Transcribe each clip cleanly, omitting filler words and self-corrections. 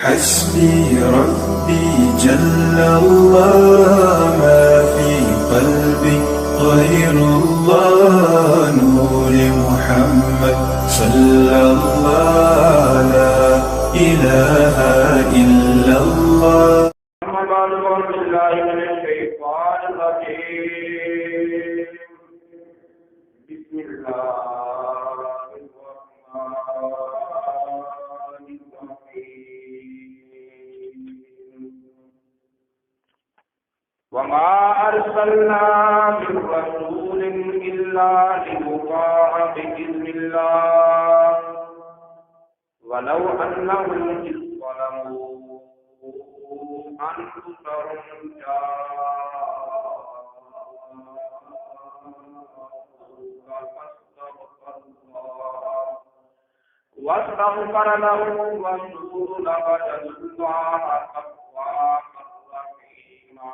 حسبي ربي جل الله ما في قلبي غير الله نور محمد صلى الله لا إله إلا الله. أما بعد فأعوذ بالله من الشيطان الرجيم. بسم الله الرحمن الرحيم. وما أرسلنا من رسول إلا ليطاع بإذن الله ولو أنهم إذ ظلموا أنفسهم واستغفر لهم الرسول لوجدوا الله توابا رحيما.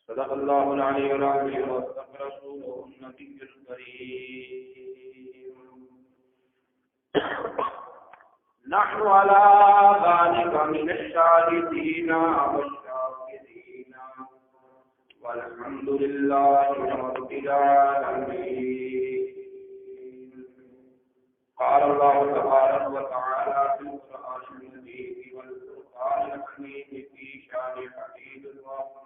صدق الله العلي العظيم وصدق رسوله النبي الكريم. نحن على ذلك من الشاهدين والشاكرين والحمد لله رب العالمين. قال الله تبارك وتعالى في القرآن المجيد والفرقان الحميد في شان حبيب الرحمن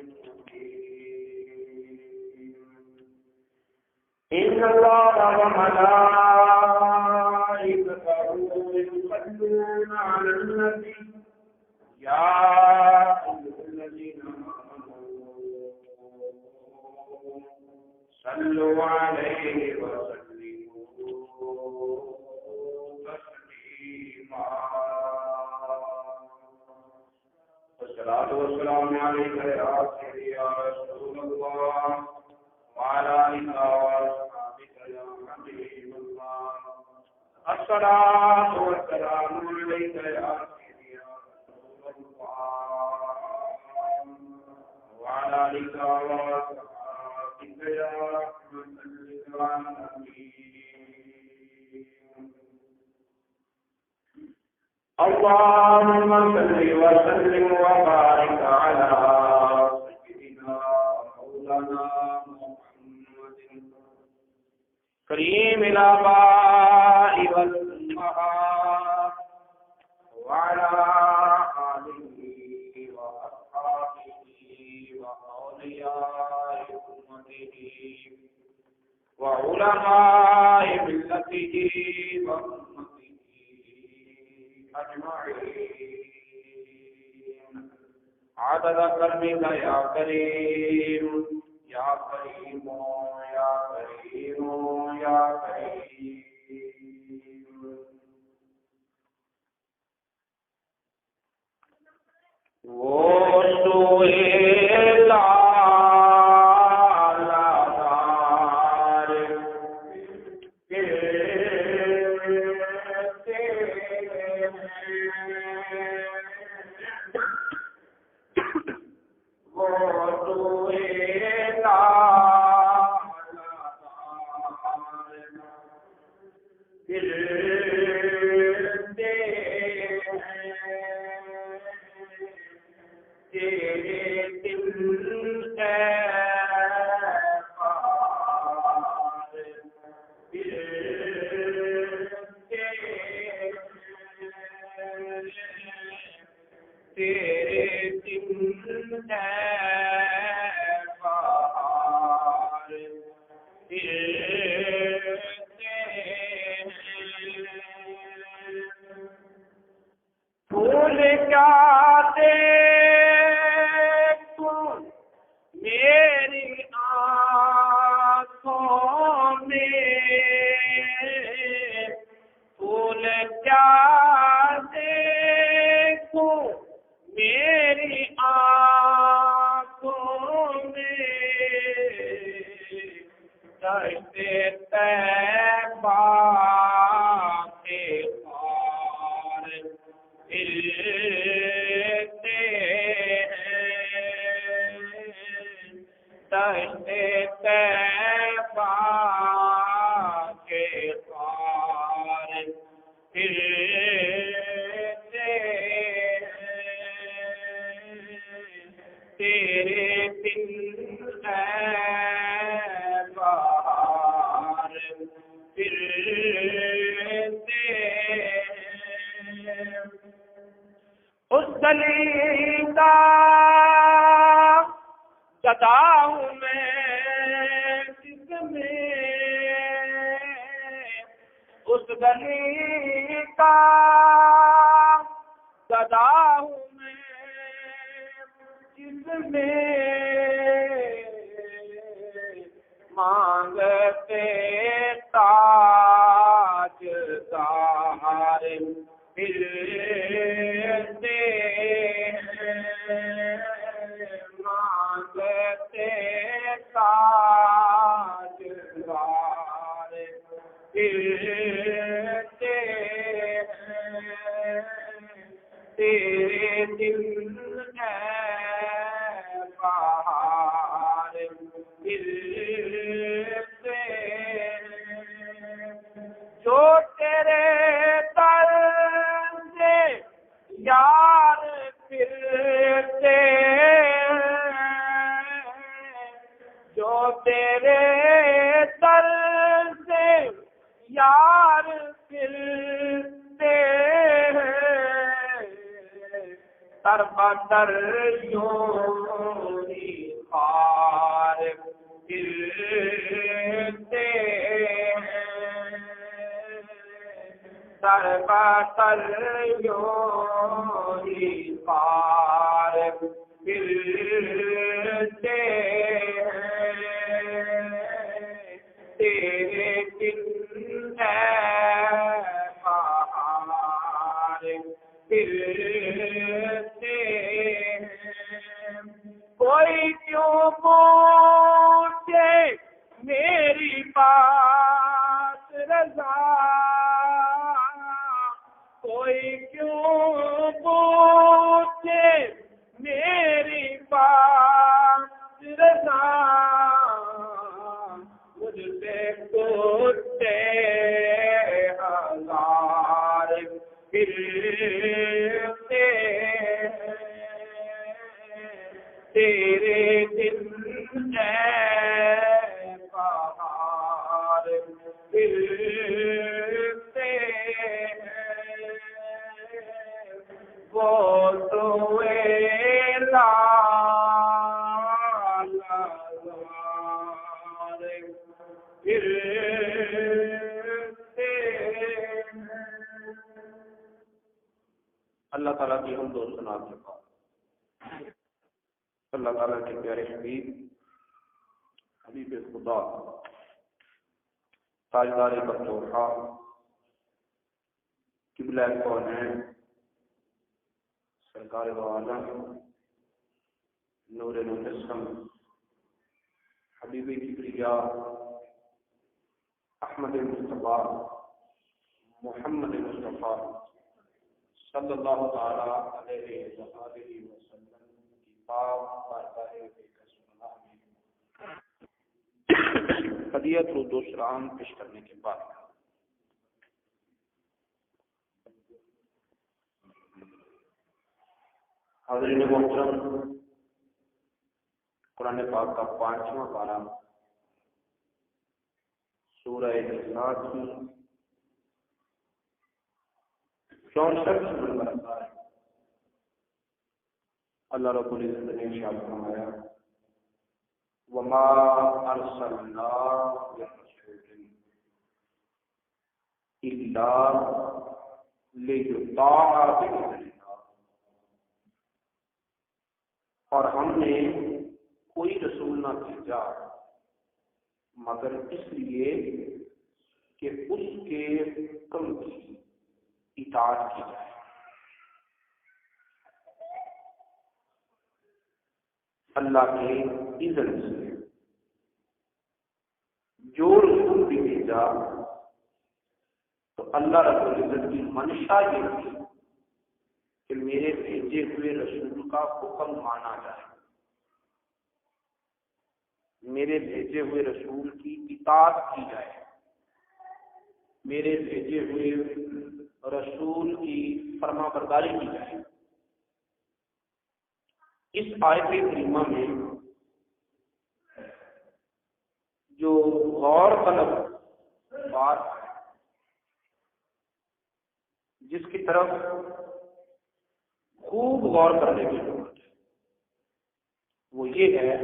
الرحيم. إن الله وملائكته يصلون على النبي يا أيها الذين آمنوا صلوا عليه وسلموا تسليما. والصلاة والسلام عليك يا سيدي يا رسول الله وعلى آلك وأصحابك يا حبيب الله. الصلاة والسلام عليك يا سيدي يا رسول الله وعلى آلك وأصحابك يا رحمة للعالمين. اللهم صل وسلم وبارك على سيدنا مولانا محمد كريم الآباء والأمهات وعلى آله وأصحابه وأولياء أمته وعلماء ملته وأمته أجمعين عدد كرمك يا كريم يا كريم يا كريم يا كريم. وہ سہیلا گلی کا گدا ہوں میں جس میں، اس گلی کا گدا ہوں میں جس میں مانگتے تاج دار ملتے ہیں، مانگتے تاج دار ملتے ہیں، تیرے دل ہے بہار ملتے ہیں، جو تیرے در سے یار پھرتے ہیں، جو تیرے در سے یار پھرتے ہیں، در بدر یوں ہی خار ملتے ہیں، در بدر یوں ہی خار ملتے ہیں، تیرے دل ہے بہار ملتے ہیں، کوئی کیوں پوچھے میری بات رضا، کوئی کیوں پوچھے میری بات رضا، مجھ سے کتے ہزار ملتے ہیں، تیرے دل ہے بہار ملتے ہیں، وہ توے لال ملتے ہیں۔ اللہ تعالیٰ کی ہم دو سنا کے بعد اللہ تعالیٰ کے پیارے حبیب حبیب خدا تاجدار بطوحہ قبلہ کونین سرکار دو عالم نور مجسم حبیب کبریا احمد مصطفیٰ محمد مصطفیٰ صلی اللہ تعالی علیہ وآلہ وسلم کی پاک بارگاہ بسم میں ہدیت و دوسرام پیش کرنے کے بعد حاضرین محترم، قرآن پاک کا 5واں پارہ سورہ نساء کی 64 نمبر آیت اللہ رب العزت نے ارشاد فرمایا وَمَا أَرْسَلْنَا بِرَسُولٍ إِلَّا لِيُطَاعَ بِإِذْنِ اللَّهِ، اور ہم نے کوئی رسول نہ بھیجا مگر اس لیے کہ اس کے حکم کی اطاعت کی جائے۔ اللہ کے اذن سے جو رسول بھی بھیجا تو اللہ رب العزت کی منشا یہ تھی کہ میرے بھیجے ہوئے رسول کا حکم مانا جائے، میرے بھیجے ہوئے رسول کی اطاعت کی جائے، میرے بھیجے ہوئے رسول کی فرما برداری کی جائے۔ اس آیت کریمہ میں جو غور طلب بات ہے جس کی طرف خوب غور کرنے کی ضرورت ہے، وہ یہ ہے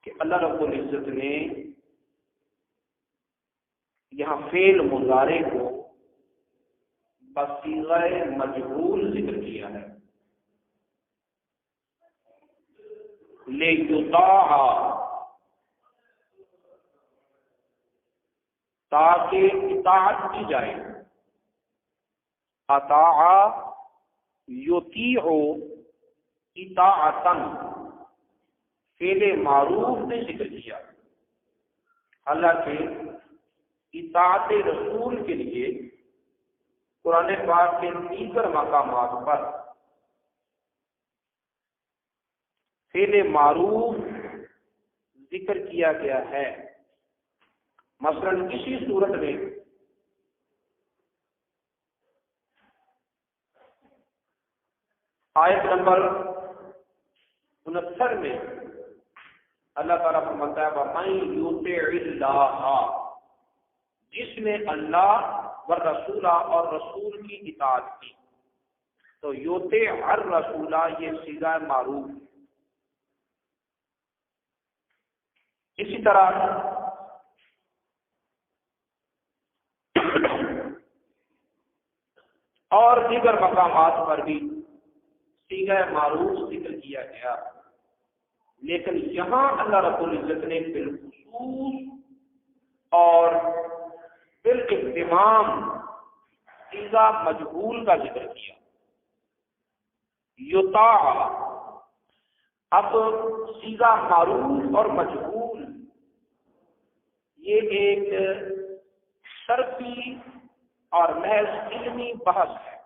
کہ اللہ رب العزت نے یہاں فعل مضارع کو بصیغہ مجہول ذکر کیا ہے، لیطاع، تاکہ اطاعت کی جائے، اطاع یطیع اطاعتاً، فعل معروف نے ذکر کیا، حالانکہ اطاعت رسول کے لیے قرآن پاک کے دیگر مقامات پر فعل معروف ذکر کیا گیا ہے۔ مثلا کسی صورت میں آیت نمبر 69 میں اللہ تعالیٰ فرماتا ہے وَمَن یُطِعِ اللَّهَ، جس نے اللہ والرسول اور رسول کی اطاعت کی، تو یُطِعِ الرسول یہ صیغہ معروف ہے۔ اسی طرح اور دیگر مقامات پر بھی صیغہ معروف ذکر کیا گیا، لیکن یہاں اللہ رب العزت نے بالخصوص اور بالاہتمام صیغہ مجہول کا ذکر کیا، یطاع۔ اب صیغہ معروف اور مجہول یہ ایک صرفی اور محض علمی بحث ہے۔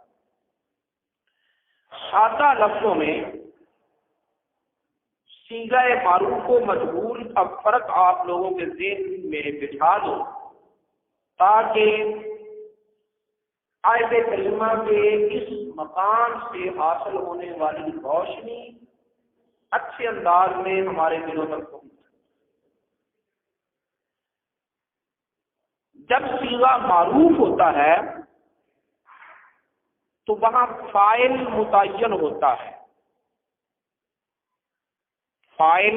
سادہ لفظوں میں صیغہ معروف و مجہول کا فرق آپ لوگوں کے ذہن میں بٹھا دو، تاکہ آیت کریمہ کے اس مقام سے حاصل ہونے والی روشنی اچھے انداز میں ہمارے دلوں تک پہنچے۔ جب صیغہ معروف ہوتا ہے تو وہاں فاعل متعین ہوتا ہے، فاعل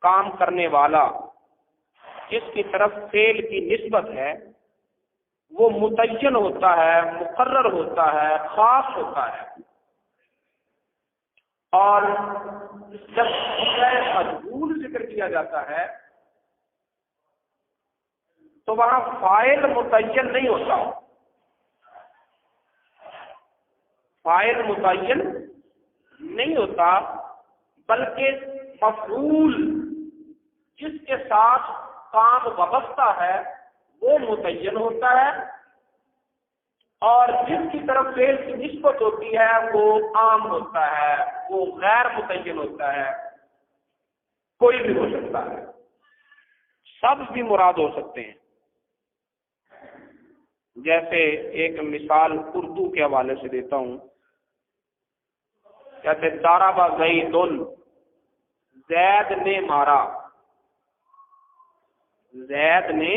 کام کرنے والا جس کی طرف فعل کی نسبت ہے وہ متعین ہوتا ہے، مقرر ہوتا ہے، خاص ہوتا ہے۔ اور جب صیغہ مجہول ذکر کیا جاتا ہے تو وہاں فاعل متعین نہیں ہوتا، فاعل متعین نہیں ہوتا، بلکہ مفعول جس کے ساتھ کام وابستہ ہے وہ متعین ہوتا ہے، اور جس کی طرف فعل کی نسبت ہوتی ہے وہ عام ہوتا ہے، وہ غیر متعین ہوتا ہے، کوئی بھی ہو سکتا ہے، سب بھی مراد ہو سکتے ہیں۔ جیسے ایک مثال اردو کے حوالے سے دیتا ہوں، کہتے ضرب زید، زید نے مارا، زید نے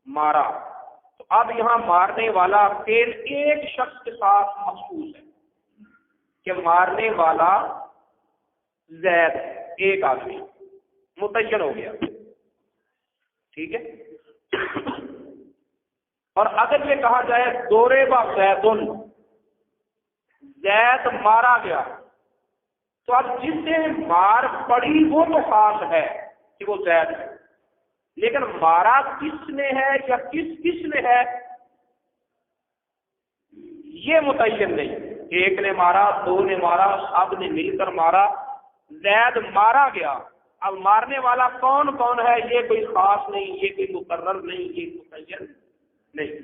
مارا۔ تو اب یہاں مارنے والا فعل ایک شخص کے ساتھ مخصوص ہے کہ مارنے والا زید ہے، ایک آدمی متعین ہو گیا، ٹھیک ہے۔ اور اگر یہ کہا جائے ضرب زید، زید مارا گیا، تو اب جس سے مار پڑی وہ تو خاص ہے کہ وہ زید ہے، لیکن مارا کس نے ہے یا کس نے ہے یہ متعین نہیں، ایک نے مارا، دو نے مارا، سب نے مل کر مارا، زید مارا گیا۔ اب مارنے والا کون کون ہے یہ کوئی خاص نہیں، یہ کوئی مقرر نہیں، یہ متعین نہیں۔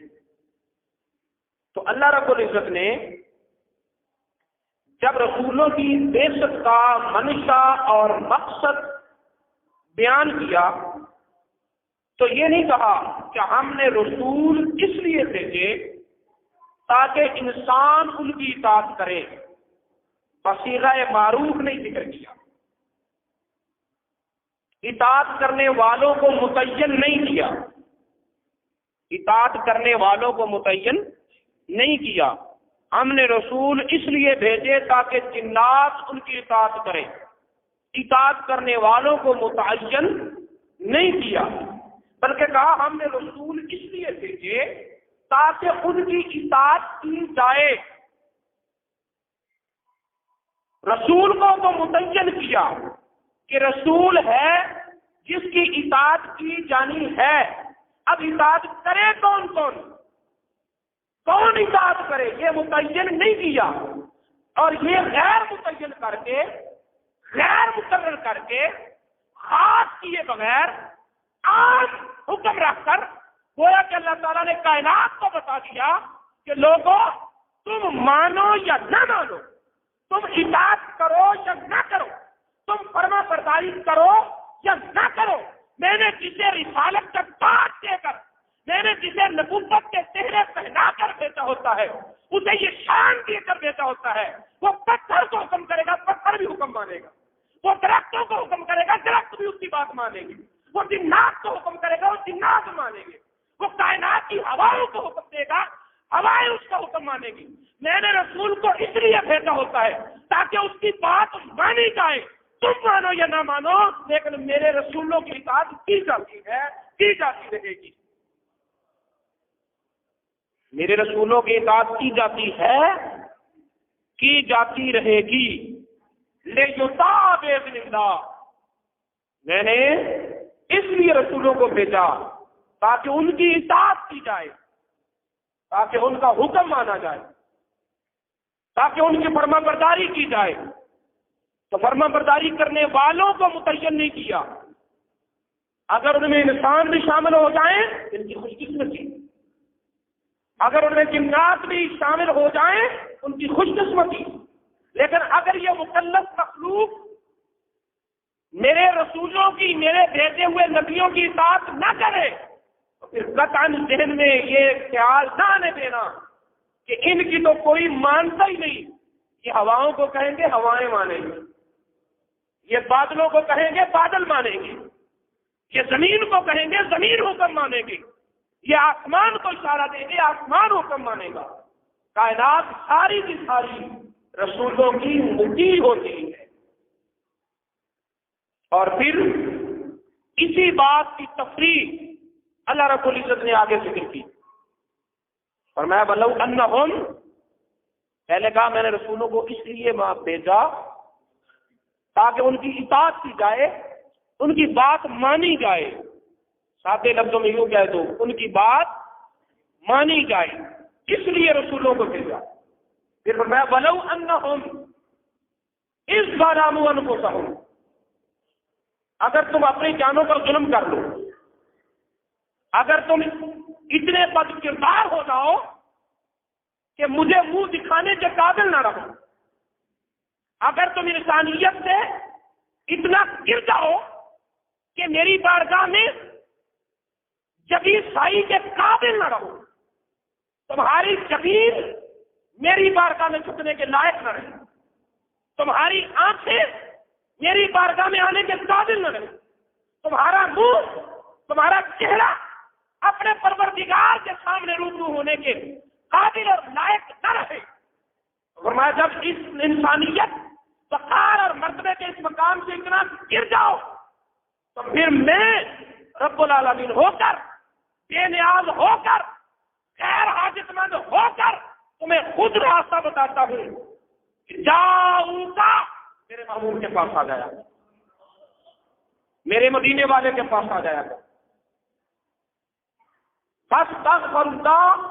تو اللہ رب العزت نے جب رسولوں کی بعثت کا منشا اور مقصد بیان کیا تو یہ نہیں کہا کہ ہم نے رسول اس لیے بھیجے تاکہ انسان ان کی اطاعت کرے، بصیغہ معروف نہیں ذکر کیا، اطاعت کرنے والوں کو متعین نہیں کیا، اطاعت کرنے والوں کو متعین نہیں کیا، ہم نے رسول اس لیے بھیجے تاکہ جنات ان کی اطاعت کریں، اطاعت کرنے والوں کو متعین نہیں کیا، بلکہ کہا ہم نے رسول اس لیے بھیجے تاکہ ان کی اطاعت کی جائے۔ رسول کو تو متعین کیا کہ رسول ہے جس کی اطاعت کی جانی ہے، اب اطاعت کرے کون کون، کون اطاعت کرے یہ متعین نہیں کیا، اور یہ غیر متعین کر کے، غیر مقرر کر کے، خاص کیے بغیر عام حکم رکھ کر گویا کہ اللہ تعالیٰ نے کائنات کو بتا دیا کہ لوگوں تم مانو یا نہ مانو، تم اطاعت کرو یا نہ کرو، تم فرما برداری کرو یا نہ کرو، میں نے جسے رسالت کا تاج دے کر، میں نے جسے نبوت کے چہرے پہنا کر بھیجا ہوتا ہے، اسے یہ شان دے کر بھیجا ہوتا ہے، وہ پتھر کو حکم کرے گا، پتھر بھی حکم مانے گا، وہ درختوں کو حکم کرے گا، درخت بھی اس کی بات مانے گی، وہ جنات کو حکم کرے گا، وہ جنات مانے گے، وہ کائنات کی ہواؤں کو حکم دے گا، ہوائیں اس کا حکم مانے گی۔ میں نے رسول کو اس لیے بھیجا ہوتا ہے تاکہ اس کی بات مانی جائے، تم مانو یا نہ مانو، لیکن میرے رسولوں کی اطاعت کی جاتی ہے، کی جاتی رہے گی، میرے رسولوں کی اطاعت کی جاتی ہے، کی جاتی رہے گی۔ لِیُطَاعَ بِإِذْنِ اللَّهِ، میں نے اس لیے رسولوں کو بھیجا تاکہ ان کی اطاعت کی جائے، تاکہ ان کا حکم مانا جائے، تاکہ ان کی فرما برداری کی جائے۔ تو فرما برداری کرنے والوں کو متعین نہیں کیا، اگر ان میں انسان بھی شامل ہو جائیں ان کی خوش قسمتی، اگر ان میں جنات بھی شامل ہو جائیں ان کی خوش قسمتی، لیکن اگر یہ مکلف مخلوق میرے رسولوں کی، میرے بھیجے ہوئے نبیوں کی اطاعت نہ کرے تو پھر قطعاً ذہن میں یہ خیال نہ آنے دینا کہ ان کی تو کوئی مانتا ہی نہیں، یہ ہواؤں کو کہیں گے ہوائیں مانیں گے، یہ بادلوں کو کہیں گے بادل مانیں گے، یہ زمین کو کہیں گے زمین حکم مانے گی، یہ آسمان کو اشارہ دیں گے آسمان حکم مانے گا۔ کائنات ساری کی ساری رسولوں کی مطیع ہوتی ہے۔ اور پھر اسی بات کی تفریح اللہ رب العزت نے آگے ذکر کی، فرمایا بلو انہم، پہلے کہا میں نے رسولوں کو اس لیے بھیجا تاکہ ان کی اطاعت کی جائے، ان کی بات مانی جائے، سادے لفظوں میں یوں کہہ دو ان کی بات مانی جائے، اس لیے رسولوں کو بھیجا۔ پھر فرمایا ولو انہم اذ ظلموا انفسہم، اگر تم اپنی جانوں پر ظلم کر لو، اگر تم اتنے بد کردار ہو جاؤ کہ مجھے منہ دکھانے کے قابل نہ رہو، اگر تم انسانیت سے اتنا گر جاؤ کہ میری بارگاہ میں جبین سائی کے قابل نہ رہو، تمہاری جبین میری بارگاہ میں جھکنے کے لائق نہ رہے، تمہاری آنکھیں میری بارگاہ میں آنے کے قابل نہ رہے، تمہارا منہ، تمہارا چہرہ اپنے پروردگار کے سامنے روبرو ہونے کے قابل اور لائق نہ رہے۔ فرمایا جب اس انسانیت وقار اور مرتبے کے اس مقام سے اتنا گر جاؤ تو پھر میں رب العالمین ہو کر، بے نیاز ہو کر، غیر حاجت مند ہو کر تمہیں خود راستہ بتاتا ہوں کہ جاؤں گا، میرے محبوب کے پاس آ جایا، میرے مدینے والے کے پاس آ جایا گا، بس تغفر اللہ،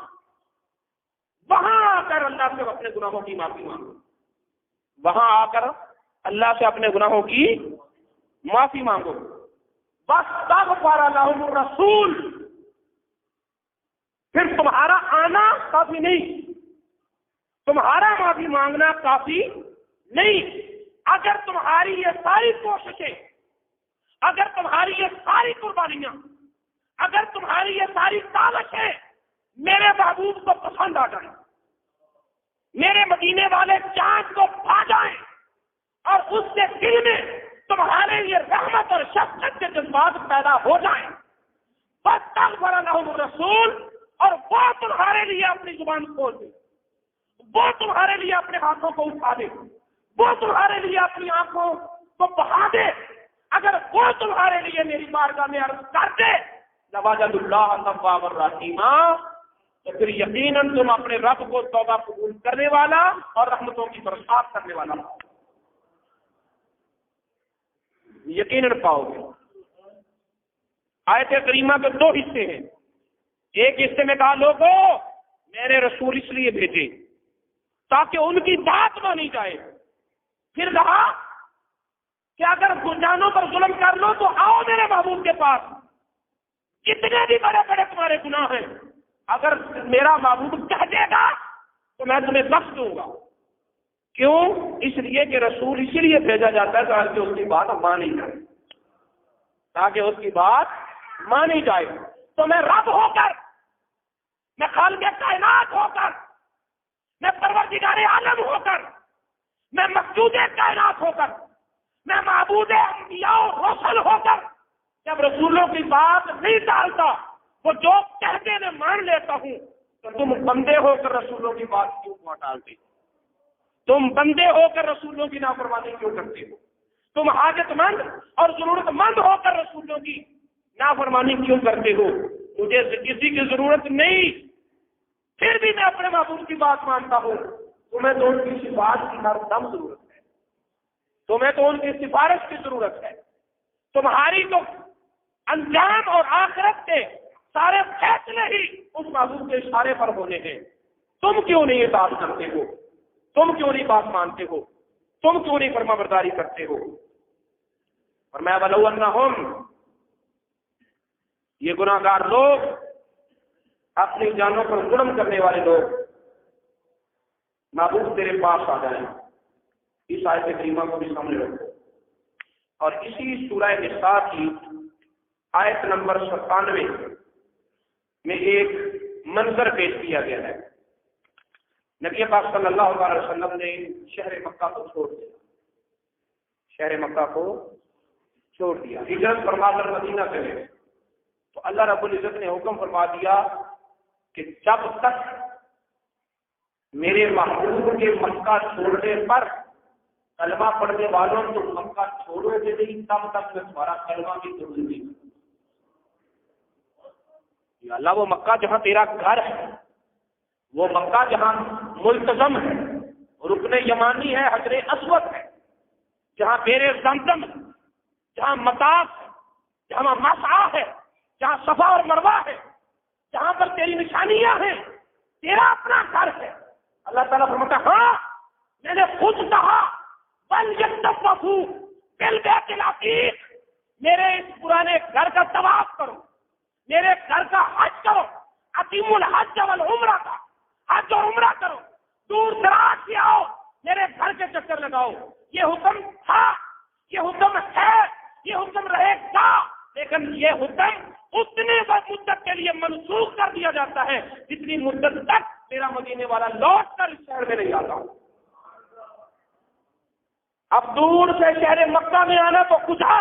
وہاں آ کر اللہ سے اپنے گناہوں کی معافی مانگو، وہاں آ کر اللہ سے اپنے گناہوں کی معافی مانگو۔ بس تغفر لہم الرسول، پھر تمہارا آنا کافی نہیں، تمہارا معافی مانگنا کافی نہیں، اگر تمہاری یہ ساری کوششیں، اگر تمہاری یہ ساری قربانیاں، اگر تمہاری یہ ساری کاوشیں میرے محبوب کو پسند آ جائیں، میرے مدینے والے چاند کو پا جائیں اور اس کے دل میں تمہارے لیے رحمت اور شفقت کے جذبات پیدا ہو جائیں، فاستغفر لهم الرسول، اور وہ تمہارے لیے اپنی زبان کھول دے، وہ تمہارے لیے اپنے ہاتھوں کو اٹھا دے، وہ تمہارے لیے اپنی آنکھوں کو بہا دے، اگر وہ تمہارے لیے میری بارگاہ میں عرض کر دے لوجد اللہ توابا رحیما، تو پھر یقیناً تم اپنے رب کو توبہ قبول کرنے والا اور رحمتوں کی برسات کرنے والا یقیناً پاؤ گے۔ آیت کریمہ کے دو حصے ہیں، ایک حصے میں کہا لوگوں میں نے رسول اس لیے بھیجے تاکہ ان کی بات مانی جائے، پھر کہا کہ اگر جانوں پر ظلم کر لو تو آؤ میرے محبوب کے پاس، کتنے بھی بڑے بڑے تمہارے گناہ ہیں، اگر میرا محبوب کہہ دے گا تو میں تمہیں بخش دوں گا۔ کیوں؟ اس لیے کہ رسول اسی لیے بھیجا جاتا ہے تاکہ اس کی بات مانی جائے، تاکہ اس کی بات مانی جائے۔ تو میں رب ہو کر، میں خالق کائنات ہو کر، میں پروردگار عالم ہو کر، میں مقصود کائنات ہو کر، میں معبود انبیاء و رسل ہو کر جب رسولوں کی بات نہیں ڈالتا، وہ جو کہتے میں مان لیتا ہوں، تو تم بندے ہو کر رسولوں کی بات کیوں نہ ڈالتے؟ تم بندے ہو کر رسولوں کی نافرمانی کیوں کرتے ہو؟ تم حاجت مند اور ضرورت مند ہو کر رسولوں کی نافرمانی کیوں کرتے ہو؟ مجھے کسی کی ضرورت نہیں، پھر بھی میں اپنے محبوب کی بات مانتا ہوں۔ تمہیں تو ان کی سفارش کی ہر دم ضرورت ہے، تمہیں تو ان کی سفارش کی ضرورت ہے، تمہاری تو انجام اور آخرت کے سارے فیصلے ہی اس محبوب کے اشارے پر ہونے ہیں۔ تم کیوں نہیں اطاعت کرتے ہو؟ تم کیوں نہیں بات مانتے ہو؟ تم کیوں نہیں فرما برداری کرتے ہو؟ اور میں ولو انہم، یہ گناہ گار لوگ، اپنی جانوں پر ظلم کرنے والے لوگ، محبوب تیرے پاس آ جائیں۔ اس آیت کریمہ کو بھی سامنے رکھو، اور اسی سورہ نساء کی آیت نمبر 97 میں ایک منظر پیش کیا گیا ہے۔ نبی پاک صلی اللہ علیہ وسلم نے شہر مکہ کو چھوڑ دیا، شہر مکہ کو چھوڑ دیا، ہجرت فرما کر مدینہ چلے، تو اللہ رب العزت نے حکم فرما دیا کہ جب تک میرے محبوب کے مکہ چھوڑنے پر کلمہ پڑھنے والوں تو مکہ چھوڑو گے نہیں، تب تک میں تمہارا کلمہ بھی قبول نہیں کروں۔ یا اللہ، وہ مکہ جہاں تیرا گھر ہے، وہ مکہ جہاں ملتزم ہے، رکن یمانی ہے، حجر اسود ہے، جہاں بیر زمزم ہے، جہاں مطاف ہے، جہاں مسعی ہے، جہاں صفا اور مروہ ہے، جہاں پر تیری نشانیاں ہیں، تیرا اپنا گھر ہے۔ اللہ تعالیٰ فرماتا ہے ہاں میں نے خود کہا وَلْيَطَّوَّفُوا بِالْبَيْتِ الْعَتِيقِ، میرے اس پرانے گھر کا طواف کرو، میرے گھر کا حج کرو، اقیموا الحج والعمرہ کا حج اور عمرہ کرو، دور دراز سے آؤ، میرے گھر کے چکر لگاؤ۔ یہ حکم تھا، یہ حکم ہے، یہ حکم رہے گا، لیکن یہ حکم اتنے مدت کے لیے منسوخ کر دیا جاتا ہے جتنی مدت تک میرا مدینے والا لوٹ کر اس شہر میں نہیں آتا۔ اب دور سے شہر مکہ میں آنا تو کچھا،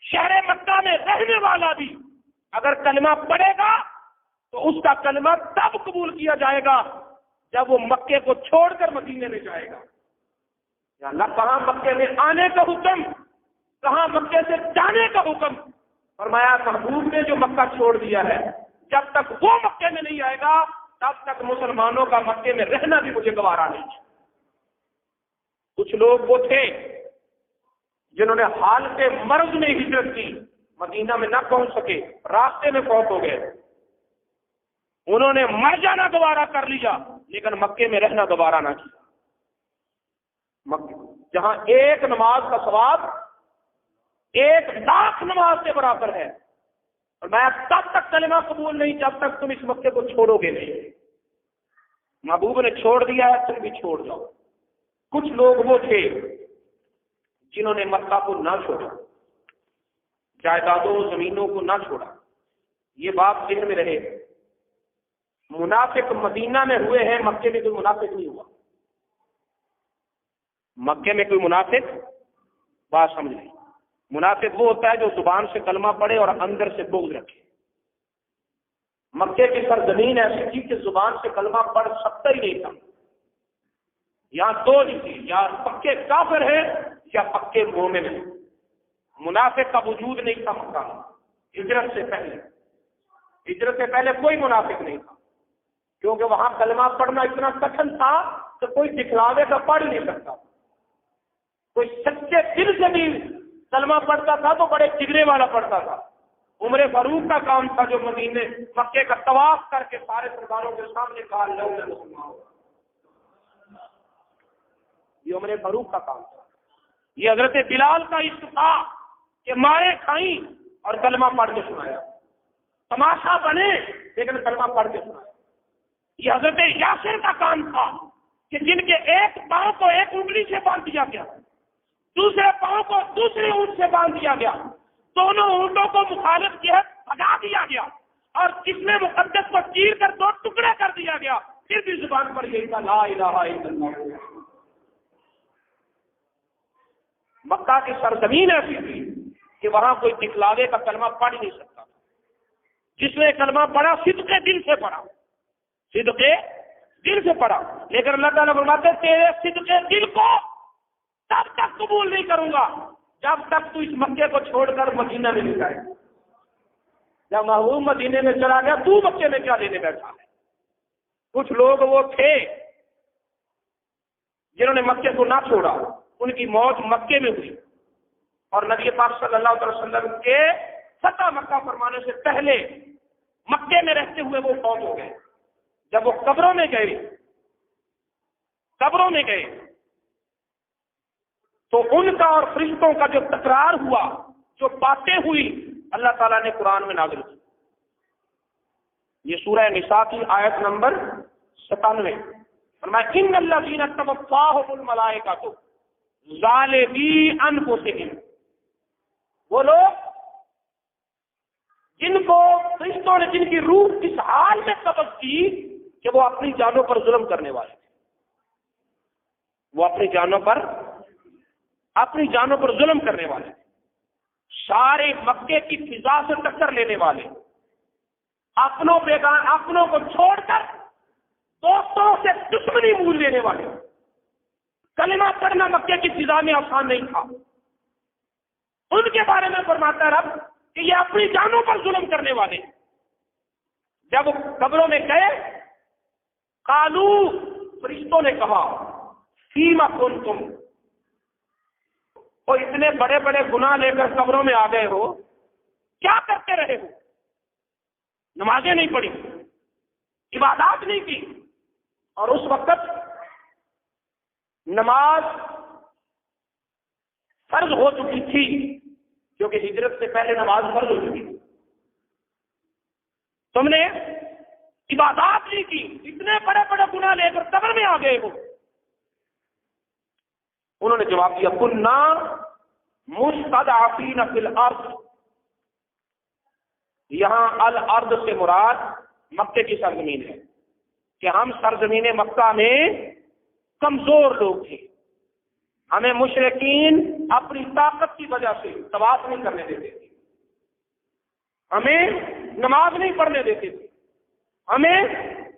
شہر مکہ میں رہنے والا بھی اگر کلمہ پڑھے گا تو اس کا کلمہ تب قبول کیا جائے گا جب وہ مکے کو چھوڑ کر مدینے میں جائے گا۔ یا اللہ، کہاں مکے میں آنے کا حکم، کہاں مکے سے جانے کا حکم۔ فرمایا محبوب نے جو مکہ چھوڑ دیا ہے، جب تک وہ مکے میں نہیں آئے گا تب تک مسلمانوں کا مکے میں رہنا بھی مجھے گوارا نہیں۔ کچھ لوگ وہ تھے جنہوں نے حال کے مرض میں ہجرت کی، مدینہ میں نہ پہنچ سکے، راستے میں فوت ہو گئے، انہوں نے مر جانا گوارا کر لیا لیکن مکے میں رہنا گوارا نہ کیا۔ جہاں ایک نماز کا ثواب 1,00,000 نماز سے برابر ہے، اور میں تب تک کلمہ قبول نہیں جب تک تم اس مکے کو چھوڑو گے نہیں۔ محبوب نے چھوڑ دیا ہے، تم بھی چھوڑ جاؤ۔ کچھ لوگ وہ تھے جنہوں نے مکہ کو نہ چھوڑا، جائیدادوں زمینوں کو نہ چھوڑا۔ یہ بات ذہن میں رہے، منافق مدینہ میں ہوئے ہیں، مکے میں کوئی منافق نہیں ہوا۔ مکے میں کوئی منافق، بات سمجھ لیں، منافق وہ ہوتا ہے جو زبان سے کلمہ پڑھے اور اندر سے بغض رکھے۔ مکے کی سرزمین ایسی تھی کہ زبان سے کلمہ پڑھ سکتا ہی نہیں تھا، یہاں دو چیزیں، یا پکے کافر ہیں یا پکے مومن ہیں۔ منافق کا وجود نہیں تھا مکہ میں ہجرت سے پہلے، ہجرت سے پہلے کوئی منافق نہیں تھا، کیونکہ وہاں کلمہ پڑھنا اتنا کٹھن تھا کہ کوئی دکھلاوے کا پڑھ نہیں سکتا۔ کوئی سچے دل سے بھی کلمہ پڑھتا تھا تو بڑے جگرے والا پڑھتا تھا۔ عمر فاروق کا کام تھا جو مدینے مکے کا طواف کر کے سارے سرداروں کے سامنے کہا لو میں مسلمان ہوں۔ یہ عمر فاروق کا کام تھا۔ یہ حضرت بلال کا عشق تھا کہ مارے کھائیں اور کلمہ پڑھ کے سنایا، تماشا بنے لیکن کلمہ پڑھ کے سنایا۔ یہ حضرت یاسر کا کام تھا کہ جن کے ایک پاؤں کو ایک انگلی سے باندھ دیا گیا، دوسرے پاؤں کو دوسرے اونٹ سے باندھ دیا گیا، دونوں اونٹوں کو مخالف جہت بھگا دیا گیا، اور اس میں مقدس کو چیر کر دو ٹکڑے کر دیا گیا، پھر بھی زبان پر یہی تھا لا الہ الا اللہ۔ مکہ کی سرزمین ایسی تھی کہ وہاں کوئی دکھلاوے کا کلمہ پڑھ نہیں سکتا تھا۔ جس نے کلمہ پڑھا صدق دل سے پڑھا، صدق دل سے پڑھا، لیکن اللہ تعالیٰ فرماتے تیرے صدق دل کو تب تک قبول نہیں کروں گا جب تک تو اس مکے کو چھوڑ کر مدینہ میں نہیں جائے۔ جب محبوب مدینے میں چلا گیا تو مکے میں کیا لینے بیٹھا ہے؟ کچھ لوگ وہ تھے جنہوں نے مکے کو نہ چھوڑا، ان کی موت مکے میں ہوئی، اور نبی پاک صلی اللہ علیہ وسلم کے فتح مکہ فرمانے سے پہلے مکے میں رہتے ہوئے وہ فوت ہو گئے۔ جب وہ قبروں میں گئے تو ان کا اور فرشتوں کا جو تکرار ہوا، جو باتیں ہوئی، اللہ تعالیٰ نے قرآن میں نازل کی۔ یہ سورہ نساء کی آیت نمبر 97، فرمایا ان الذین توفاہم الملائکۃ ظالمی انفسہم، وہ لوگ جن کو فرشتوں نے جن کی روح اس حال میں قبض کی کہ وہ اپنی جانوں پر ظلم کرنے والے تھے، وہ اپنی جانوں پر ظلم کرنے والے تھے، سارے مکے کی فضا سے ٹکر لینے والے، اپنوں کو چھوڑ کر دوستوں سے دشمنی مول لینے والے۔ کلمہ پڑھنا مکے کی فضا میں آسان نہیں تھا۔ ان کے بارے میں فرماتا ہے رب کہ یہ اپنی جانوں پر ظلم کرنے والے۔ جب قبروں میں گئے، قالو، فرشتوں نے کہا فیما کنتم، اور اتنے بڑے بڑے گناہ لے کر قبروں میں آ گئے ہو، کیا کرتے رہے ہو؟ نمازیں نہیں پڑھی، عبادات نہیں کی، اور اس وقت نماز فرض ہو چکی تھی، کیونکہ ہجرت سے پہلے نماز فرض ہو چکی تھی۔ تم نے عبادات نہیں کی، اتنے بڑے بڑے گناہ لے کر قبر میں آ گئے ہو۔ انہوں نے جواب دیا کنا مستضعفین فی الارض، یہاں الارض سے مراد مکے کی سرزمین ہے، کہ ہم سرزمین مکہ میں کمزور لوگ تھے، ہمیں مشرکین اپنی طاقت کی وجہ سے طواف نہیں کرنے دیتے تھے، ہمیں نماز نہیں پڑھنے دیتے تھے، ہمیں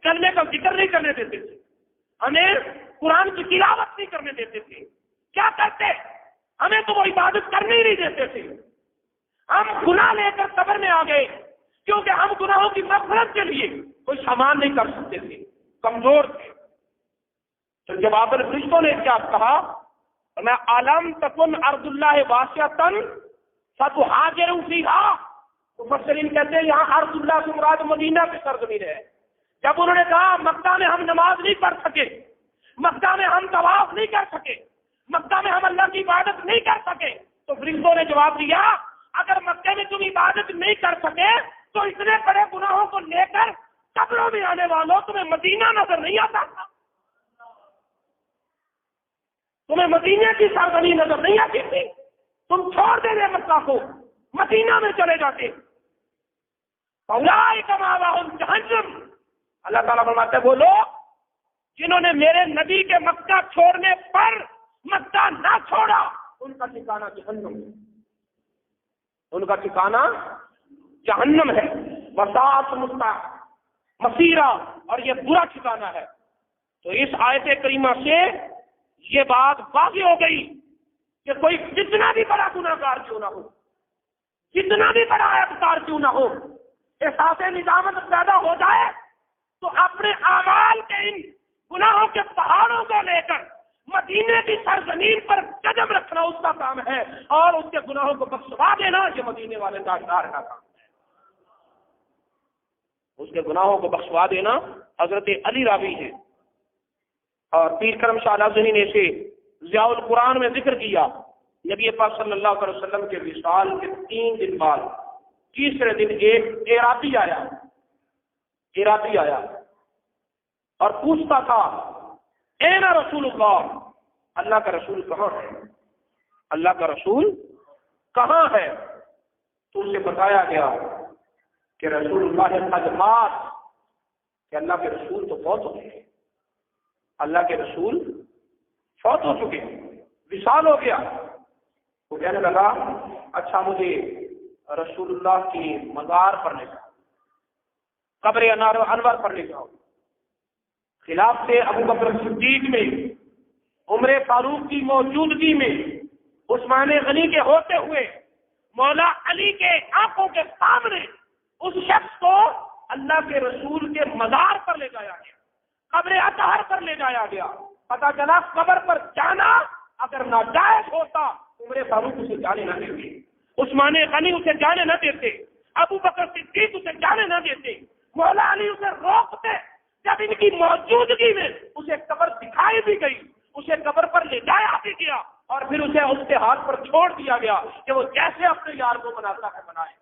کلمے کا ذکر نہیں کرنے دیتے تھے، ہمیں قرآن کی تلاوت نہیں کرنے دیتے تھے۔ کیا کرتے؟ ہمیں تو وہ عبادت کرنے ہی نہیں دیتے تھے۔ ہم گناہ لے کر قبر میں آ گئے، کیونکہ ہم گناہوں کی مغفرت کے لیے کوئی سامان نہیں کر سکتے تھے، کمزور تھے۔ تو جواب فرشتوں نے کیا کہا؟ میں عالم تکن ارض اللہ واسعۃ فتہاجروا فیہا، مفسرین کہتے ہیں یہاں ارض اللہ سے مراد مدینہ کی سرزمین ہے۔ جب انہوں نے کہا مکہ میں ہم نماز نہیں پڑھ سکے، مکہ میں ہم طواف نہیں کر سکے، مکہ میں ہم اللہ کی عبادت نہیں کر سکے، تو فرشتوں نے جواب دیا اگر مکے میں تم عبادت نہیں کر سکے تو اتنے بڑے گناہوں کو لے کر قبروں میں آنے والوں تمہیں مدینہ نظر نہیں آتا تھا؟ تمہیں مدینے کی سرزمین نظر نہیں آتی تھی؟ تم چھوڑ دے مکہ کو، مدینہ میں چلے جاتے۔ اولئک مأواہم جہنم، اللہ تعالیٰ فرماتے ہیں وہ لوگ جنہوں نے میرے نبی کے مکہ چھوڑنے پر مکہ نہ چھوڑا، ان کا ٹھکانہ جہنم ہے، ان کا ٹھکانہ جہنم ہے۔ وساءت مصیرا، اور یہ برا ٹھکانہ ہے۔ تو اس آیت کریمہ سے یہ بات واضح ہو گئی کہ کوئی جتنا بھی بڑا گناہگار کیوں نہ ہو، جتنا بھی بڑا عیبکار کیوں نہ ہو، احساس ندامت پیدا ہو جائے تو اپنے اعمال کے ان گناہوں کے پہاڑوں کو لے کر مدینے کی سرزمین پر قدم رکھنا اس کا کام ہے، اور اس کے گناہوں کو بخشوا دینا یہ مدینے والے تاجدار کا کام ہے۔ اس کے گناہوں کو بخشوا دینا حضرت علی راوی ہے، اور پیر کرم شاہ لازمی نے اسے ضیاء القرآن میں ذکر کیا۔ نبی پاک صلی اللہ علیہ وسلم کے وصال کے 3 دن بعد تیسرے دن ایک اعرابی آیا اور پوچھتا تھا اے نا رسول اللہ، اللہ کا رسول کہاں ہے؟ اللہ کا رسول کہاں ہے؟ تو اسے بتایا گیا کہ رسول اللہ قد مات، کہ اللہ کے رسول تو فوت ہو گئے، اللہ کے رسول فوت ہو چکے، وصال ہو گیا۔ وہ کہنے لگا اچھا مجھے رسول اللہ کی مزار پر لے جاؤ، قبر انور پر لے جاؤ۔ خلافت ابو بکر صدیق میں، عمر فاروق کی موجودگی میں، عثمان غنی کے ہوتے ہوئے مولا علی کے آنکھوں کے سامنے اس شخص کو اللہ کے رسول کے مزار پر لے جایا گیا، قبر اطہر پر لے جایا گیا۔ پتہ چلا قبر پر جانا اگر ناجائز ہوتا عمر فاروق اسے جانے نہ دیتے، عثمان غنی اسے جانے نہ دیتے، ابو بکر صدیق اسے جانے نہ دیتے، مولا علی اسے روکتے۔ جب ان کی موجودگی میں اسے قبر دکھائی بھی گئی، اسے قبر پر لے جایا بھی گیا، اور پھر اسے اس کے ہاتھ پر چھوڑ دیا گیا کہ وہ جیسے اپنے یار کو مناتا ہے منائے،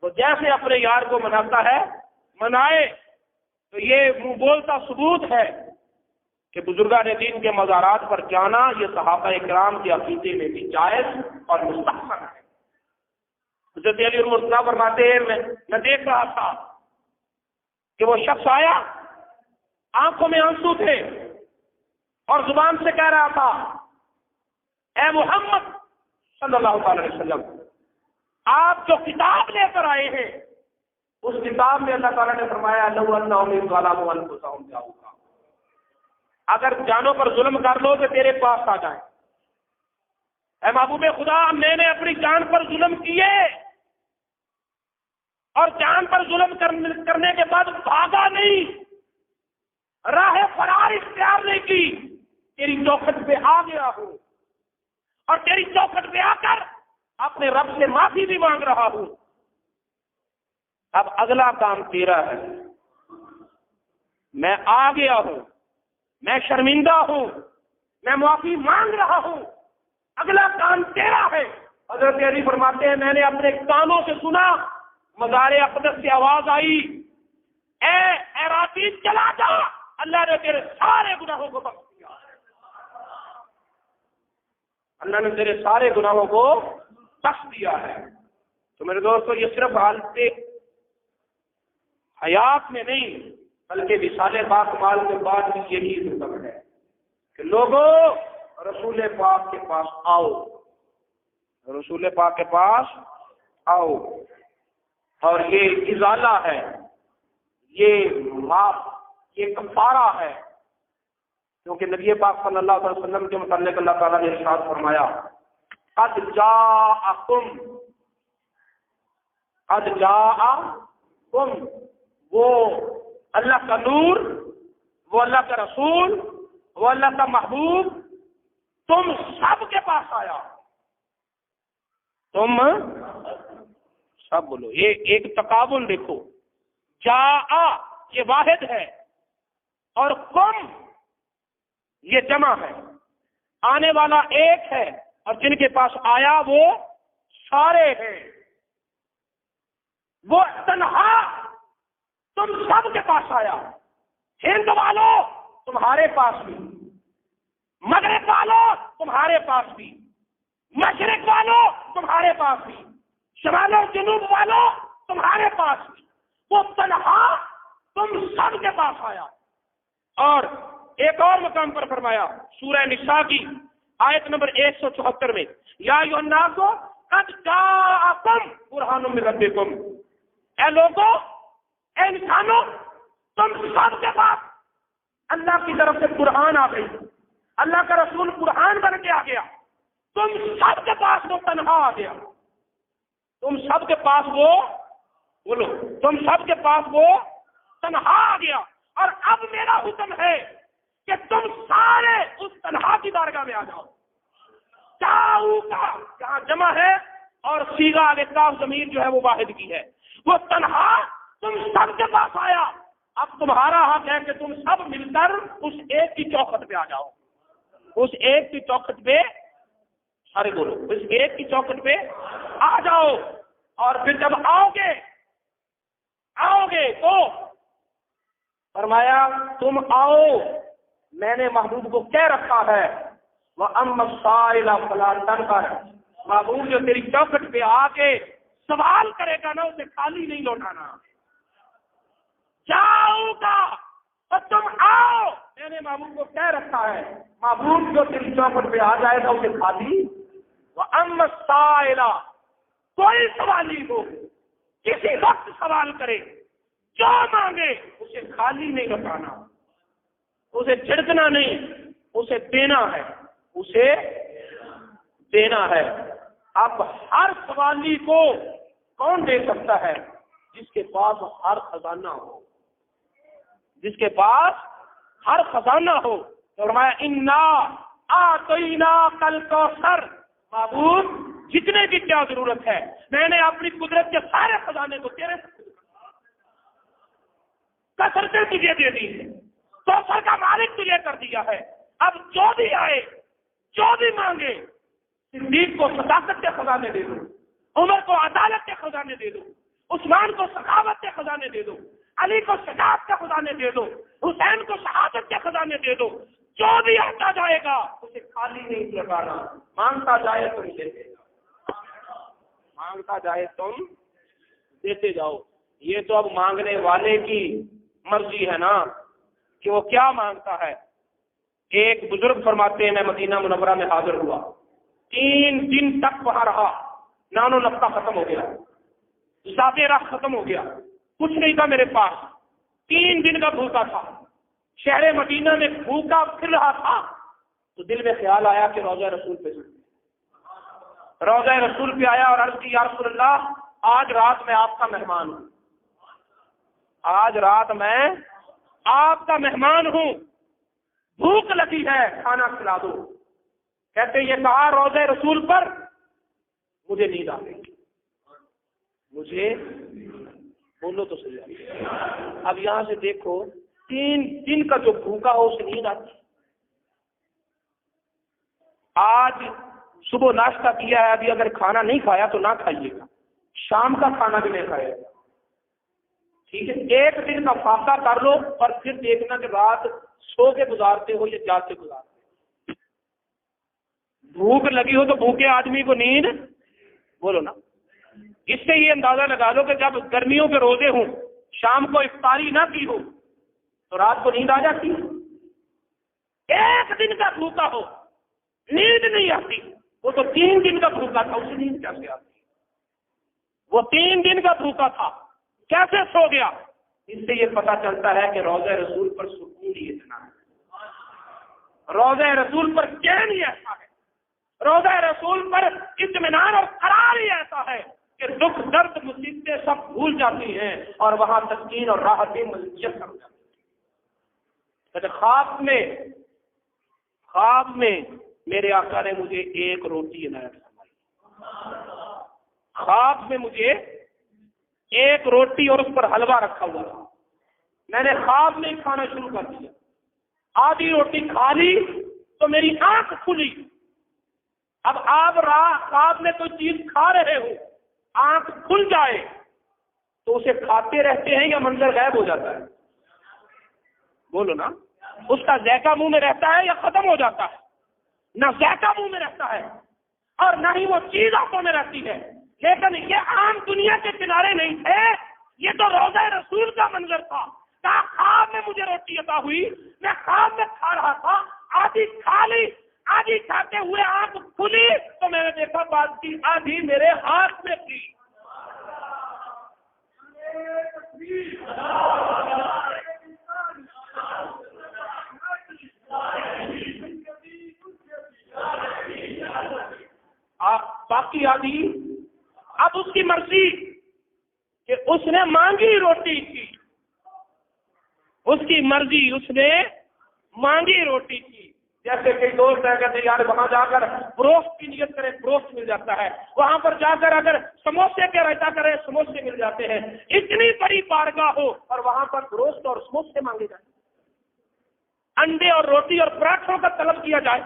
وہ جیسے اپنے یار کو مناتا ہے منائے۔ تو یہ منہ بولتا ثبوت ہے کہ بزرگان دین کے مزارات پر جانا یہ صحابہ کرام کے عقیدے میں بھی جائز اور مستحسن ہے۔ حضرت علی المرتضیٰ فرماتے ہیں میں دیکھ رہا تھا کہ وہ شخص آیا، آنکھوں میں آنسو تھے اور زبان سے کہہ رہا تھا اے محمد صلی اللہ علیہ وسلم، آپ جو کتاب لے کر آئے ہیں اس کتاب میں اللہ تعالیٰ نے فرمایا لو انہم ظلموا انفسہم جاؤکا، اگر جانوں پر ظلم کر لو تو تیرے پاس آ جائیں۔ اے محبوب خدا، میں نے اپنی جان پر ظلم کیے اور جان پر ظلم کرنے کے بعد بھاگا نہیں، راہ فرار اختیار نہیں کی، تیری چوکھٹ پہ آ گیا ہوں اور تیری چوکھٹ پہ آ کر اپنے رب سے معافی بھی مانگ رہا ہوں۔ اب اگلا کام تیرا ہے، میں آ گیا ہوں، میں شرمندہ ہوں، میں معافی مانگ رہا ہوں، اگلا کام تیرا ہے۔ حضرت علی فرماتے ہیں میں نے اپنے کانوں سے سنا، مزار اقدس سے آواز آئی اے اعرابی چلا جا، اللہ نے تیرے سارے گناہوں کو بخش دیا، اللہ نے تیرے سارے گناہوں کو بخش دیا ہے۔ تو میرے دوستو یہ صرف حالت حیات میں نہیں بلکہ وصال پاک مال کے بعد بھی یہی حکم ہے کہ لوگوں رسول پاک کے پاس آؤ، رسول پاک کے پاس آؤ۔ اور یہ ازالہ ہے، یہ معاف، یہ کفارہ ہے، کیونکہ نبی پاک صلی اللہ علیہ وسلم کے متعلق اللہ تعالیٰ نے ارشاد فرمایا قد جاءکم، وہ اللہ کا نور، وہ اللہ کا رسول، وہ اللہ کا محبوب تم سب کے پاس آیا، تم سب بولو، یہ ایک تقابل دیکھو، جاء یہ واحد ہے اور کم یہ جمع ہے، آنے والا ایک ہے اور جن کے پاس آیا وہ سارے ہیں، وہ تنہا تم سب کے پاس آیا، ہند والوں تمہارے پاس بھی، مغرب والوں تمہارے پاس بھی، مشرق والوں تمہارے پاس بھی، شمال و جنوب والوں تمہارے پاس بھی، وہ تنہا تم سب کے پاس آیا۔ اور ایک اور مقام پر فرمایا سورہ نساء کی آیت نمبر 174 میں یا ایھا الناس قد جاءکم برہان من ربکم، اے لوگوں، اے انسانوں، تم سب کے پاس اللہ کی طرف سے قرآن آ گئی، اللہ کا رسول قرآن بن کے آ گیا، تم سب کے پاس وہ تنہا آ گیا، تم سب کے پاس وہ بولو، تم سب کے پاس وہ تنہا آ گیا، اور اب میرا حکم ہے کہ تم سارے اس تنہا کی بارگاہ میں آ جاؤ۔ چاؤ کا جہاں جمع ہے اور سیغہ الکاف ضمیر جو ہے وہ واحد کی ہے، وہ تنہا تم سب کے پاس آیا، اب تمہارا حق ہے کہ تم سب مل کر اس ایک کی چوکھٹ پہ آ جاؤ، اس ایک کی چوکھٹ پہ، ارے بولو، اس ایک کی چوکھٹ پہ آ جاؤ۔ اور پھر جب آؤ گے تو فرمایا تم آؤ، میں نے محبوب کو کہہ رکھا ہے وَأَمَّا السَّائِلَ فَلَا تَنْهَرْ، محبوب جو تیری چوکھٹ پہ آ کے سوال کرے گا نا اسے خالی نہیں لوٹانا۔ جاؤ گا اور تم آؤ، میں نے محبوب کو کہہ رکھا ہے محبوب جو تیری چوکھٹ پہ آ جائے گا اسے خالی۔ وَأَمَّا السَّائِلَ، کوئی سوالی ہو کسی وقت سوال کرے، جو مانگے اسے خالی نہیں لوٹانا، اسے چھڑکنا نہیں، اسے دینا ہے، اسے دینا ہے۔ اب ہر سوالی کو کون دے سکتا ہے؟ جس کے پاس ہر خزانہ ہو، جس کے پاس ہر خزانہ ہو۔ فرمایا انا اعطیناک الکوثر، محبوب جتنے کی کیا ضرورت ہے میں نے اپنی قدرت کے سارے خزانے کو تیرے کثرتیں تجھے دے دی ہے، کوثر کا مالک تجھے کر دیا ہے۔ اب جو بھی آئے، جو بھی مانگے، صدیق کو صداقت کے خزانے دے دو، عمر کو عدالت کے خزانے دے دو، عثمان کو سخاوت کے خزانے دے دو، علی کو شجاعت کے خزانے دے دو، حسین کو شہادت کے خزانے دے دو۔ جو بھی آتا جائے گا اسے خالی نہیں لگانا، مانگتا جائے تم دیتے جاؤ، مانگتا جائے تم دیتے جاؤ۔ یہ تو اب مانگنے والے کی مرضی ہے نا کہ وہ کیا مانگتا ہے۔ ایک بزرگ فرماتے ہیں میں مدینہ منورہ میں حاضر ہوا، 3 دن تک وہاں رہا، نان و نفقہ ختم ہو گیا، ذات راہ ختم ہو گیا، کچھ نہیں تھا میرے پاس، 3 دن کا بھوکا تھا، شہر مدینہ میں بھوکا پھر رہا تھا، تو دل میں خیال آیا کہ روضہ رسول پہ روضہ رسول پہ آیا اور عرض کی یا رسول اللہ آج رات میں آپ کا مہمان ہوں، آج رات میں آپ کا مہمان ہوں، بھوک لگی ہے کھانا کھلا دو۔ کہتے یہ کہا روضہ رسول پر مجھے نیند آ گئی، مجھے بولو تو صحیح۔ اب یہاں سے دیکھو 3 دن کا جو بھوکا ہو اسے نیند آتی۔ آج صبح ناشتہ کیا ہے، ابھی اگر کھانا نہیں کھایا تو نہ کھائیے گا، شام کا کھانا بھی نہیں کھائے گا، ٹھیک ہے؟ 1 دن کا فاقہ کر لو اور پھر دیکھنا کہ رات سو کے گزارتے ہو یا جاگ کے گزارتے ہو۔ بھوک لگی ہو تو بھوکے آدمی کو نیند، بولو نا۔ اس سے یہ اندازہ لگا لو کہ جب گرمیوں کے روزے ہوں، شام کو افطاری نہ کی ہو تو رات کو نیند آ جاتی ہے۔ 1 دن کا بھوکا ہو نیند نہیں آتی، وہ تو 3 دن کا بھوکا تھا، اسے نیند کیسے آتی؟ وہ 3 دن کا بھوکا تھا، کیسے سو گیا؟ اس سے یہ پتا چلتا ہے کہ روضہ رسول پر سکون ہی اتنا ہے، روضہ رسول پر چین ہی ایسا ہے، روضہ رسول پر اطمینان اور قرار ہی ایسا ہے کہ دکھ درد مصیبتیں سب بھول جاتی ہیں اور وہاں تسکین اور راحتیں میسر ہو جاتی ہیں۔ خواب میں میرے آقا نے مجھے 1 روٹی عنایت فرمائی، خواب میں مجھے 1 روٹی اور اس پر حلوہ رکھا ہوا تھا، میں نے خواب میں کھانا شروع کر دیا، آدھی روٹی کھا لی تو میری آنکھ کھلی۔ اب آپ خواب میں کوئی چیز کھا رہے ہو، آنکھ کھل جائے تو اسے کھاتے رہتے ہیں یا منظر غائب ہو جاتا ہے؟ بولو نا، اس کا ذائقہ منہ میں رہتا ہے یا ختم ہو جاتا ہے؟ نہ ذائقہ منہ میں رہتا ہے اور نہ ہی وہ چیز آنکھوں میں رہتی ہے۔ لیکن یہ عام دنیا کے کنارے نہیں تھے، یہ تو روضہ رسول کا منظر تھا۔ خواب میں مجھے روٹی عطا ہوئی، میں خواب میں کھا رہا تھا، آدھی کھا لی، آدھی کھاتے ہوئے آنکھ کھلی تو میں نے دیکھا بات کی آدھی میرے ہاتھ میں تھی۔ کیا دی؟ اب اس کی مرضی کہ اس نے مانگی روٹی تھی، اس کی مرضی، اس نے مانگی روٹی تھی. جیسے کئی دوست ہے کہتے ہیں یار وہاں جا کر بروسٹ کی نیت کرے بروسٹ مل جاتا ہے، وہاں پر جا کر اگر سموسے کے رائتا کرے سموسے مل جاتے ہیں. اتنی بڑی بارگاہ ہو اور وہاں پر بروسٹ اور سموسے مانگے جائیں، انڈے اور روٹی اور پراٹھوں کا طلب کیا جائے.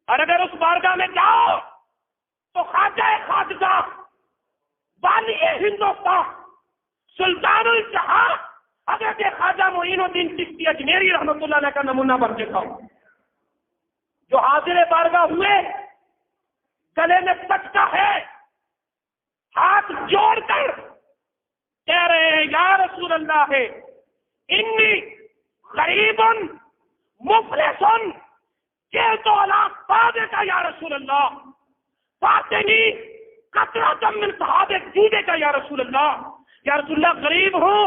اور اگر اس بارگاہ میں جاؤ تو خواجہ خواجگاہ والی ہندوستان سلطان الجہاں حضرت خواجہ معین الدین چشتی اجمیری رحمۃ اللہ علیہ کا نمونہ بن کے کھاؤ، جو حاضر بارگاہ ہوئے، گلے میں پٹکا ہے، ہاتھ جوڑ کر کہہ رہے ہیں یا رسول اللہ ہے انی غریب مفلس جئت علی بابک یا رسول اللہ فاتنی قطرۃ من صحابک جودک یا رسول اللہ. یا رسول اللہ غریب ہوں،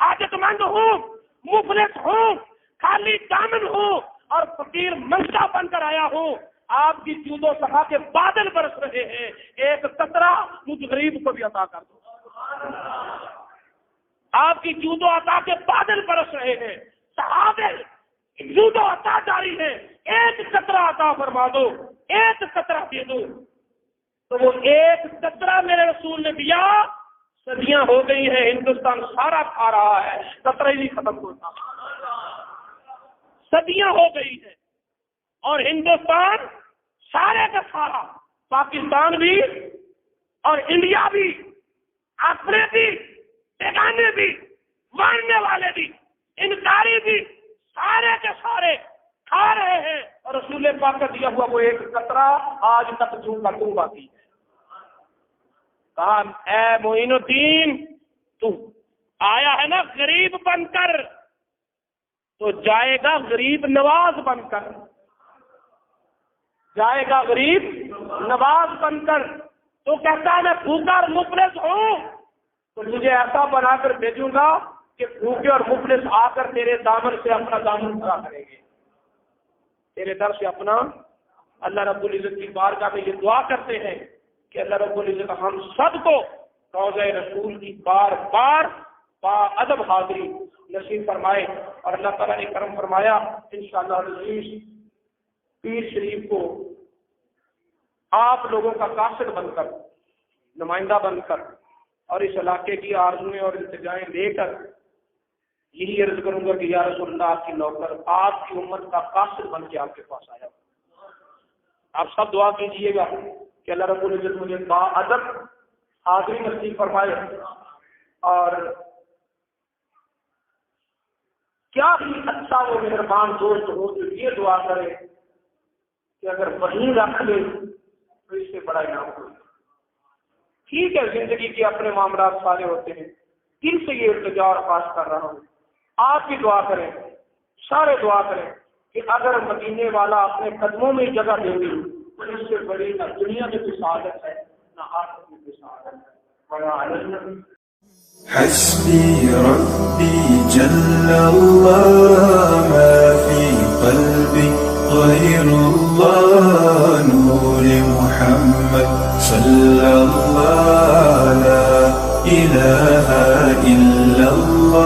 حاجت مند ہوں، مفلس ہوں، خالی دامن ہوں اور فقیر منشا بن کر آیا ہوں، آپ کی جود و سخا کے بادل برس رہے ہیں، ایک قطرہ مجھ غریب کو بھی عطا کر دو. آپ کی جود و عطا کے بادل برس رہے ہیں، صحابہ جود و عطا جاری ہے، ایک قطرہ عطا فرما دو، ایک قطرہ دے دو. تو وہ ایک قطرہ میرے رسول نے دیا، صدیاں ہو گئی ہیں، ہندوستان سارا کھا رہا ہے، قطرہ ہی نہیں ختم ہوتا. صدیاں ہو گئی ہیں اور ہندوستان سارے کا سارا، پاکستان بھی اور انڈیا بھی، اپنے بھی، بیگانے بھی، ماننے والے بھی، انکاری بھی، سارے کے سارے کھا رہے ہیں. اور رسول پاک کا دیا ہوا وہ ایک قطرہ آج تک چوں کا چوں باقی ہے. کہا اے معین الدین تو آیا ہے نا غریب بن کر، تو جائے گا غریب نواز بن کر، جائے گا غریب نواز بن کر. تو کہتا ہے میں بھوکا اور مفلس ہوں تو تجھے ایسا بنا کر بھیجوں گا کہ بھوکے اور مفلس آ کر تیرے دامن سے اپنا دامن کھڑا کریں گے، تیرے در سے اپنا. اللہ رب العزت کی بارگاہ میں یہ دعا کرتے ہیں کہ اللہ رب العزت ہم سب کو روضہ رسول کی بار بار با ادب حاضری نصیب فرمائے. اور اللہ تعالیٰ نے کرم فرمایا انشاءاللہ العزیز پیر شریف کو آپ لوگوں کا قاصد بن کر، نمائندہ بن کر اور اس علاقے کی آرزویں اور التجائیں لے کر یہی عرض کروں گا کہ یا رسول اللہ آپ کی نوکر، آپ کی امت کا قاصد بن کے آپ کے پاس آیا. آپ سب دعا کیجیے گا کہ اللہ رب العزت مجھے با ادب حاضری نصیب فرمائے. اور کیا ہی اچھا وہ مہربان دوست ہو جو یہ دعا کرے کہ اگر وہیں رکھ لے تو اس سے بڑا انعام ہو. ٹھیک ہے زندگی کے اپنے معاملات سارے ہوتے ہیں، دل سے یہ التجا اور خواہش کر رہا ہوں آپ بھی دعا کریں، سارے دعا کریں کہ اگر مدینے والا اپنے قدموں میں جگہ دے دی تو اس سے بڑی نہ دنیا میں کوئی سعادت ہے نہ آخرت میں کوئی سعادت ہے. حسبي ربي جل الله ما في قلبي غير الله